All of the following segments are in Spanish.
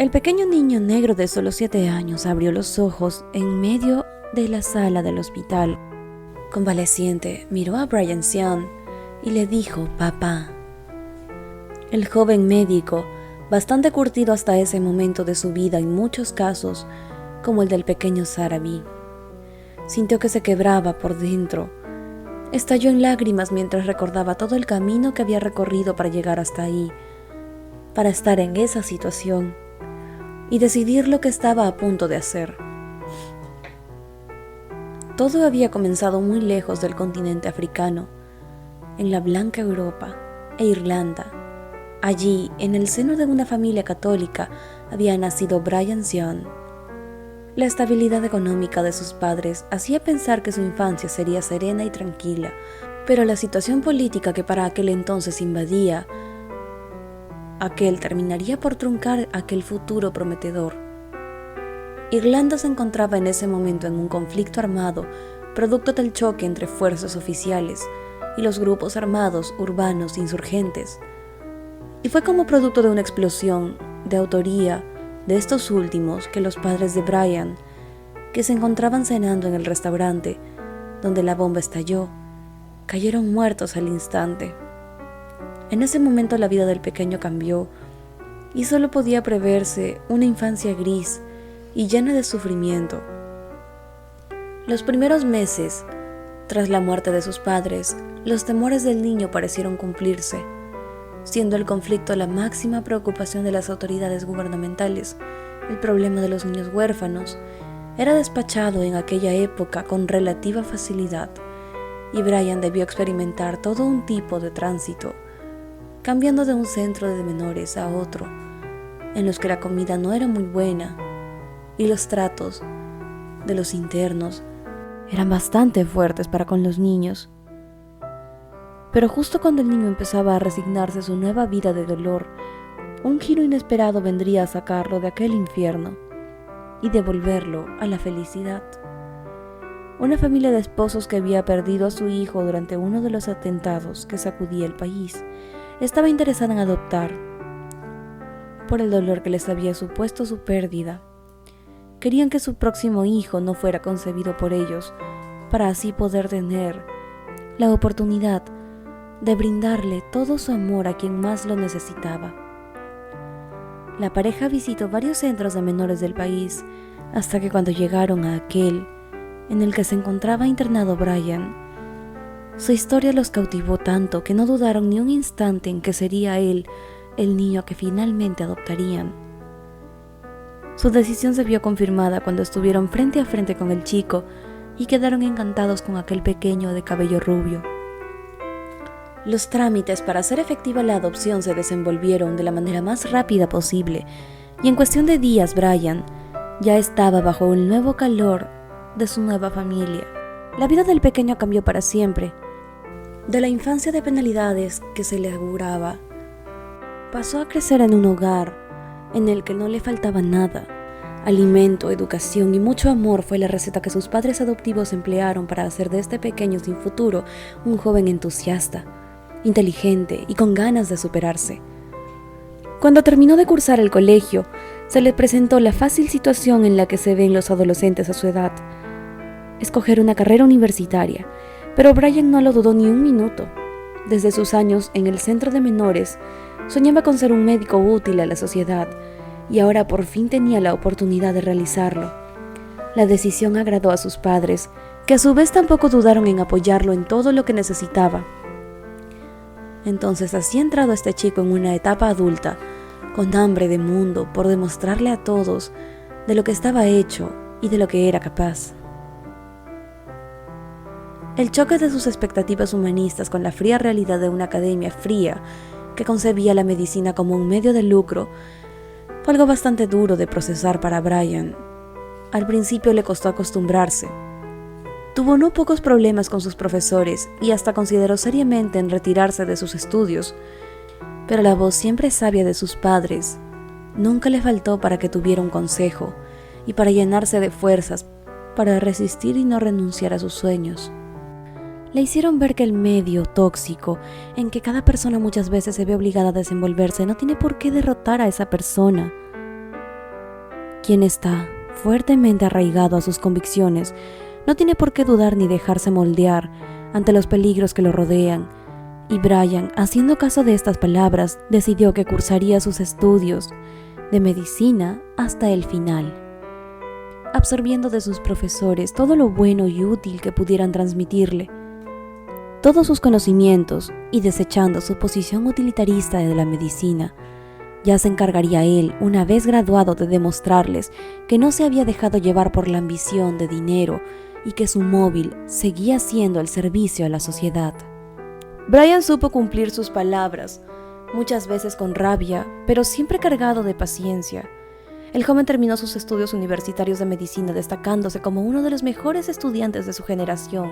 El pequeño niño negro de solo 7 años abrió los ojos en medio de la sala del hospital. Convaleciente, miró a Brian Sion y le dijo: «Papá». El joven médico, bastante curtido hasta ese momento de su vida en muchos casos, como el del pequeño Sarabi, sintió que se quebraba por dentro. Estalló en lágrimas mientras recordaba todo el camino que había recorrido para llegar hasta ahí, para estar en esa situación y decidir lo que estaba a punto de hacer. Todo había comenzado muy lejos del continente africano, en la blanca Europa e Irlanda. Allí, en el seno de una familia católica, había nacido Brian Sion. La estabilidad económica de sus padres hacía pensar que su infancia sería serena y tranquila, pero la situación política que para aquel entonces invadía aquel terminaría por truncar aquel futuro prometedor. Irlanda se encontraba en ese momento en un conflicto armado, producto del choque entre fuerzas oficiales y los grupos armados urbanos insurgentes. Y fue como producto de una explosión de autoría de estos últimos que los padres de Brian, que se encontraban cenando en el restaurante donde la bomba estalló, cayeron muertos al instante. En ese momento la vida del pequeño cambió y solo podía preverse una infancia gris y llena de sufrimiento. Los primeros meses, tras la muerte de sus padres, los temores del niño parecieron cumplirse, siendo el conflicto la máxima preocupación de las autoridades gubernamentales. El problema de los niños huérfanos era despachado en aquella época con relativa facilidad, y Brian debió experimentar todo un tipo de tránsito, cambiando de un centro de menores a otro, en los que la comida no era muy buena y los tratos de los internos eran bastante fuertes para con los niños. Pero justo cuando el niño empezaba a resignarse a su nueva vida de dolor, un giro inesperado vendría a sacarlo de aquel infierno y devolverlo a la felicidad. Una familia de esposos que había perdido a su hijo durante uno de los atentados que sacudía el país estaba interesada en adoptar, por el dolor que les había supuesto su pérdida. Querían que su próximo hijo no fuera concebido por ellos, para así poder tener la oportunidad de brindarle todo su amor a quien más lo necesitaba. La pareja visitó varios centros de menores del país, hasta que cuando llegaron a aquel en el que se encontraba internado Brian, su historia los cautivó tanto que no dudaron ni un instante en que sería él el niño que finalmente adoptarían. Su decisión se vio confirmada cuando estuvieron frente a frente con el chico y quedaron encantados con aquel pequeño de cabello rubio. Los trámites para hacer efectiva la adopción se desenvolvieron de la manera más rápida posible, y en cuestión de días Brian ya estaba bajo el nuevo calor de su nueva familia. La vida del pequeño cambió para siempre. De la infancia de penalidades que se le auguraba, pasó a crecer en un hogar en el que no le faltaba nada. Alimento, educación y mucho amor fue la receta que sus padres adoptivos emplearon para hacer de este pequeño sin futuro un joven entusiasta, inteligente y con ganas de superarse. Cuando terminó de cursar el colegio, se le presentó la fácil situación en la que se ven los adolescentes a su edad: escoger una carrera universitaria. Pero Brian no lo dudó ni un minuto. Desde sus años en el centro de menores, soñaba con ser un médico útil a la sociedad, y ahora por fin tenía la oportunidad de realizarlo. La decisión agradó a sus padres, que a su vez tampoco dudaron en apoyarlo en todo lo que necesitaba. Entonces así entrado este chico en una etapa adulta, con hambre de mundo por demostrarle a todos de lo que estaba hecho y de lo que era capaz. El choque de sus expectativas humanistas con la fría realidad de una academia fría que concebía la medicina como un medio de lucro fue algo bastante duro de procesar para Brian. Al principio le costó acostumbrarse. Tuvo no pocos problemas con sus profesores y hasta consideró seriamente en retirarse de sus estudios, pero la voz siempre sabia de sus padres nunca le faltó para que tuviera un consejo y para llenarse de fuerzas para resistir y no renunciar a sus sueños. Le hicieron ver que el medio tóxico en que cada persona muchas veces se ve obligada a desenvolverse no tiene por qué derrotar a esa persona. Quien está fuertemente arraigado a sus convicciones no tiene por qué dudar ni dejarse moldear ante los peligros que lo rodean, y Brian, haciendo caso de estas palabras, decidió que cursaría sus estudios de medicina hasta el final, absorbiendo de sus profesores todo lo bueno y útil que pudieran transmitirle, todos sus conocimientos, y desechando su posición utilitarista de la medicina. Ya se encargaría él, una vez graduado, de demostrarles que no se había dejado llevar por la ambición de dinero y que su móvil seguía siendo el servicio a la sociedad. Brian supo cumplir sus palabras, muchas veces con rabia, pero siempre cargado de paciencia. El joven terminó sus estudios universitarios de medicina, destacándose como uno de los mejores estudiantes de su generación.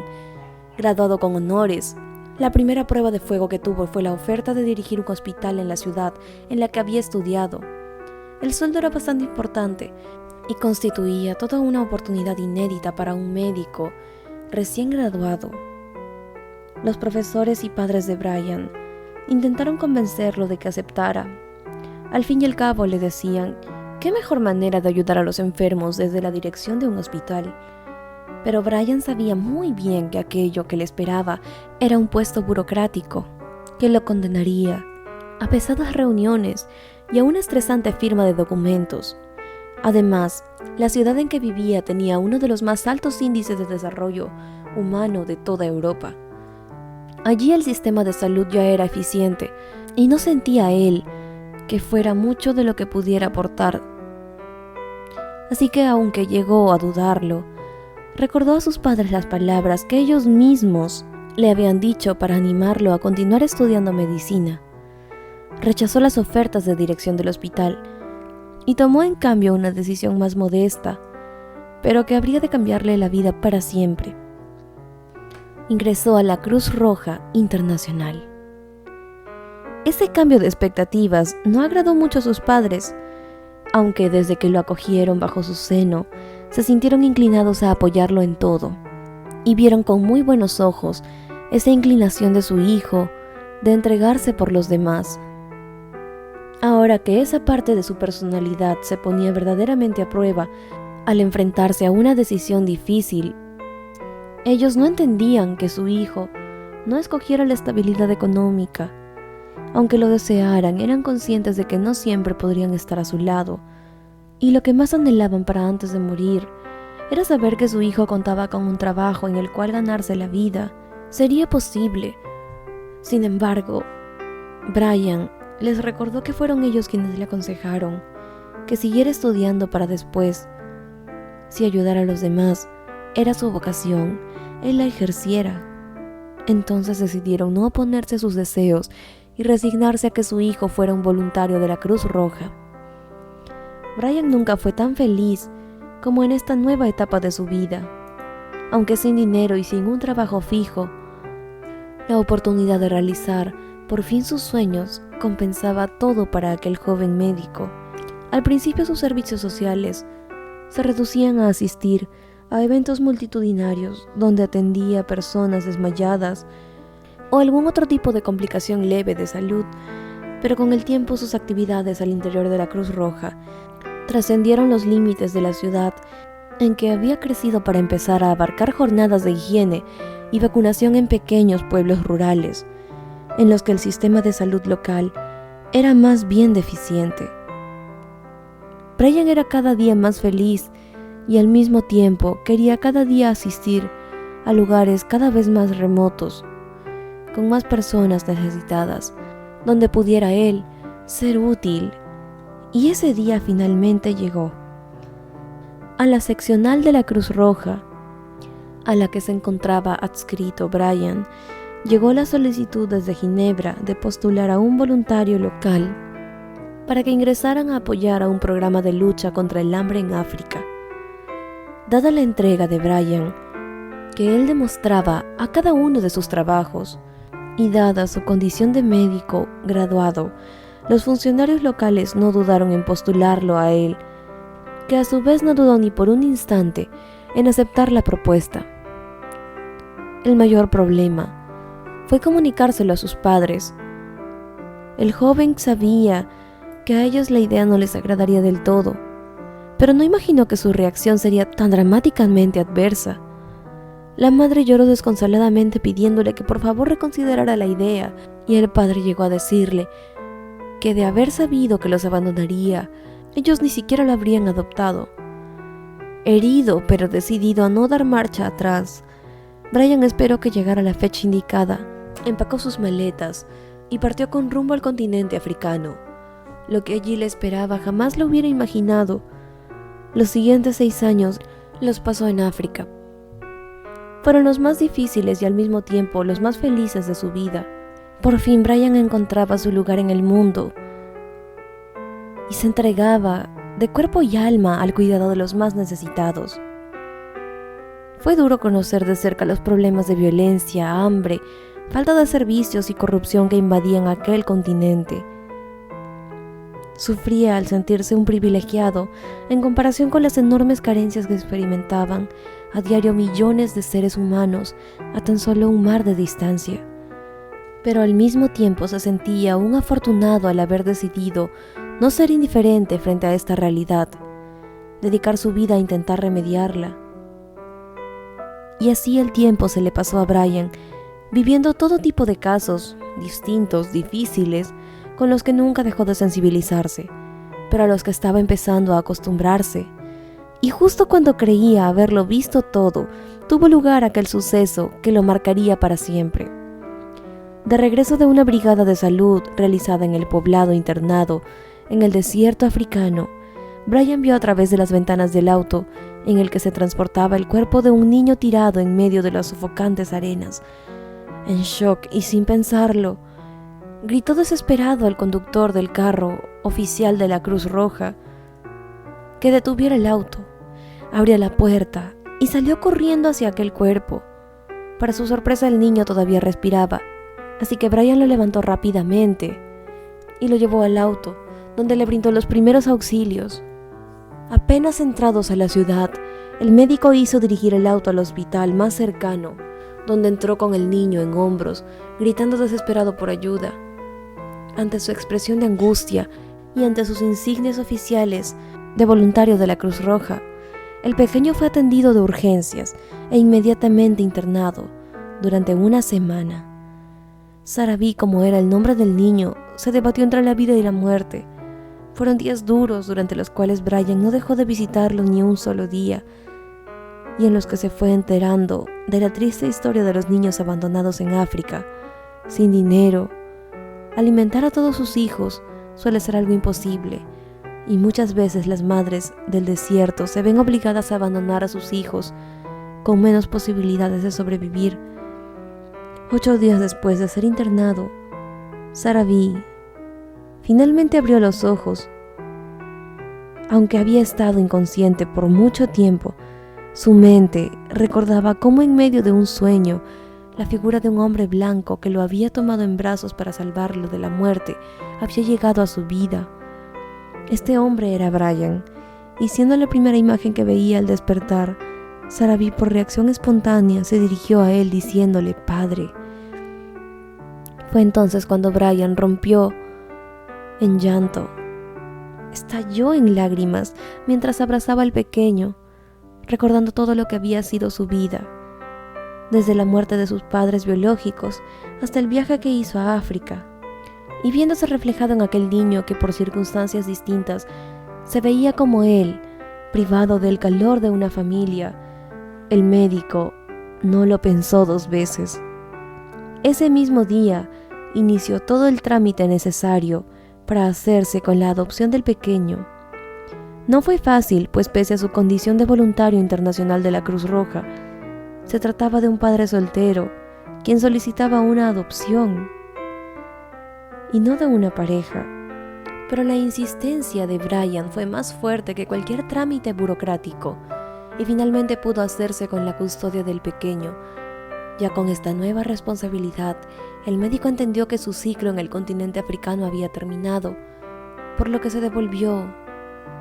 Graduado con honores, la primera prueba de fuego que tuvo fue la oferta de dirigir un hospital en la ciudad en la que había estudiado. El sueldo era bastante importante y constituía toda una oportunidad inédita para un médico recién graduado. Los profesores y padres de Brian intentaron convencerlo de que aceptara. Al fin y al cabo, le decían, ¿qué mejor manera de ayudar a los enfermos desde la dirección de un hospital? Pero Brian sabía muy bien que aquello que le esperaba era un puesto burocrático, que lo condenaría a pesadas reuniones y a una estresante firma de documentos. Además, la ciudad en que vivía tenía uno de los más altos índices de desarrollo humano de toda Europa. Allí el sistema de salud ya era eficiente y no sentía él que fuera mucho de lo que pudiera aportar. Así que, aunque llegó a dudarlo, recordó a sus padres las palabras que ellos mismos le habían dicho para animarlo a continuar estudiando medicina. Rechazó las ofertas de dirección del hospital y tomó en cambio una decisión más modesta, pero que habría de cambiarle la vida para siempre. Ingresó a la Cruz Roja Internacional. Ese cambio de expectativas no agradó mucho a sus padres, aunque desde que lo acogieron bajo su seno, se sintieron inclinados a apoyarlo en todo, y vieron con muy buenos ojos esa inclinación de su hijo de entregarse por los demás. Ahora que esa parte de su personalidad se ponía verdaderamente a prueba al enfrentarse a una decisión difícil, ellos no entendían que su hijo no escogiera la estabilidad económica. Aunque lo desearan, eran conscientes de que no siempre podrían estar a su lado, y lo que más anhelaban para antes de morir era saber que su hijo contaba con un trabajo en el cual ganarse la vida sería posible. Sin embargo, Brian les recordó que fueron ellos quienes le aconsejaron que siguiera estudiando para después, si ayudar a los demás era su vocación, él la ejerciera. Entonces decidieron no oponerse a sus deseos y resignarse a que su hijo fuera un voluntario de la Cruz Roja. Brian nunca fue tan feliz como en esta nueva etapa de su vida. Aunque sin dinero y sin un trabajo fijo, la oportunidad de realizar por fin sus sueños compensaba todo para aquel joven médico. Al principio sus servicios sociales se reducían a asistir a eventos multitudinarios donde atendía a personas desmayadas o algún otro tipo de complicación leve de salud, pero con el tiempo sus actividades al interior de la Cruz Roja trascendieron los límites de la ciudad en que había crecido para empezar a abarcar jornadas de higiene y vacunación en pequeños pueblos rurales, en los que el sistema de salud local era más bien deficiente. Brian era cada día más feliz y al mismo tiempo quería cada día asistir a lugares cada vez más remotos, con más personas necesitadas, donde pudiera él ser útil. Y ese día finalmente llegó. A la seccional de la Cruz Roja, a la que se encontraba adscrito Brian, llegó la solicitud desde Ginebra de postular a un voluntario local para que ingresaran a apoyar a un programa de lucha contra el hambre en África. Dada la entrega de Brian, que él demostraba a cada uno de sus trabajos, y dada su condición de médico graduado, los funcionarios locales no dudaron en postularlo a él, que a su vez no dudó ni por un instante en aceptar la propuesta. El mayor problema fue comunicárselo a sus padres. El joven sabía que a ellos la idea no les agradaría del todo, pero no imaginó que su reacción sería tan dramáticamente adversa. La madre lloró desconsoladamente pidiéndole que por favor reconsiderara la idea, y el padre llegó a decirle que de haber sabido que los abandonaría, ellos ni siquiera lo habrían adoptado. Herido pero decidido a no dar marcha atrás, Brian esperó que llegara la fecha indicada, empacó sus maletas y partió con rumbo al continente africano. Lo que allí le esperaba jamás lo hubiera imaginado. Los siguientes 6 años los pasó en África. Fueron los más difíciles y al mismo tiempo los más felices de su vida. Por fin Brian encontraba su lugar en el mundo y se entregaba de cuerpo y alma al cuidado de los más necesitados. Fue duro conocer de cerca los problemas de violencia, hambre, falta de servicios y corrupción que invadían aquel continente. Sufría al sentirse un privilegiado en comparación con las enormes carencias que experimentaban a diario millones de seres humanos a tan solo un mar de distancia. Pero al mismo tiempo se sentía un afortunado al haber decidido no ser indiferente frente a esta realidad, dedicar su vida a intentar remediarla. Y así el tiempo se le pasó a Brian, viviendo todo tipo de casos, distintos, difíciles, con los que nunca dejó de sensibilizarse, pero a los que estaba empezando a acostumbrarse. Y justo cuando creía haberlo visto todo, tuvo lugar aquel suceso que lo marcaría para siempre. De regreso de una brigada de salud realizada en el poblado internado en el desierto africano, Brian vio a través de las ventanas del auto en el que se transportaba el cuerpo de un niño tirado en medio de las sofocantes arenas. En shock y sin pensarlo, gritó desesperado al conductor del carro oficial de la Cruz Roja que detuviera el auto. Abrió la puerta y salió corriendo hacia aquel cuerpo. Para su sorpresa, el niño todavía respiraba, así que Brian lo levantó rápidamente y lo llevó al auto, donde le brindó los primeros auxilios. Apenas entrados a la ciudad, el médico hizo dirigir el auto al hospital más cercano, donde entró con el niño en hombros, gritando desesperado por ayuda. Ante su expresión de angustia y ante sus insignias oficiales de voluntario de la Cruz Roja, el pequeño fue atendido de urgencias e inmediatamente internado durante una semana. Sarabi, como era el nombre del niño, se debatió entre la vida y la muerte. Fueron días duros durante los cuales Brian no dejó de visitarlo ni un solo día, y en los que se fue enterando de la triste historia de los niños abandonados en África, sin dinero. Alimentar a todos sus hijos suele ser algo imposible, y muchas veces las madres del desierto se ven obligadas a abandonar a sus hijos con menos posibilidades de sobrevivir. 8 días después de ser internado, Sarabi finalmente abrió los ojos. Aunque había estado inconsciente por mucho tiempo, su mente recordaba cómo en medio de un sueño, la figura de un hombre blanco que lo había tomado en brazos para salvarlo de la muerte había llegado a su vida. Este hombre era Brian, y siendo la primera imagen que veía al despertar, Sarabi por reacción espontánea se dirigió a él diciéndole «Padre». Fue entonces cuando Brian rompió en llanto. Estalló en lágrimas mientras abrazaba al pequeño, recordando todo lo que había sido su vida, desde la muerte de sus padres biológicos hasta el viaje que hizo a África, y viéndose reflejado en aquel niño que por circunstancias distintas se veía como él, privado del calor de una familia, el médico no lo pensó 2 veces. Ese mismo día inició todo el trámite necesario para hacerse con la adopción del pequeño. No fue fácil, pues pese a su condición de voluntario internacional de la Cruz Roja, se trataba de un padre soltero, quien solicitaba una adopción, y no de una pareja. Pero la insistencia de Brian fue más fuerte que cualquier trámite burocrático, y finalmente pudo hacerse con la custodia del pequeño. Ya con esta nueva responsabilidad, el médico entendió que su ciclo en el continente africano había terminado, por lo que se devolvió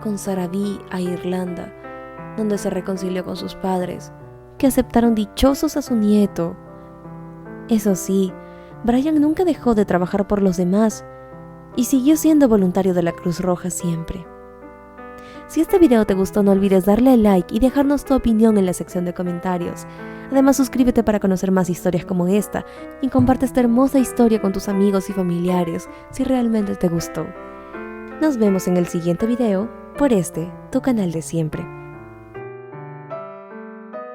con Sarabi a Irlanda, donde se reconcilió con sus padres, que aceptaron dichosos a su nieto. Eso sí, Brian nunca dejó de trabajar por los demás y siguió siendo voluntario de la Cruz Roja siempre. Si este video te gustó, no olvides darle like y dejarnos tu opinión en la sección de comentarios. Además, suscríbete para conocer más historias como esta y comparte esta hermosa historia con tus amigos y familiares si realmente te gustó. Nos vemos en el siguiente video por tu canal de siempre.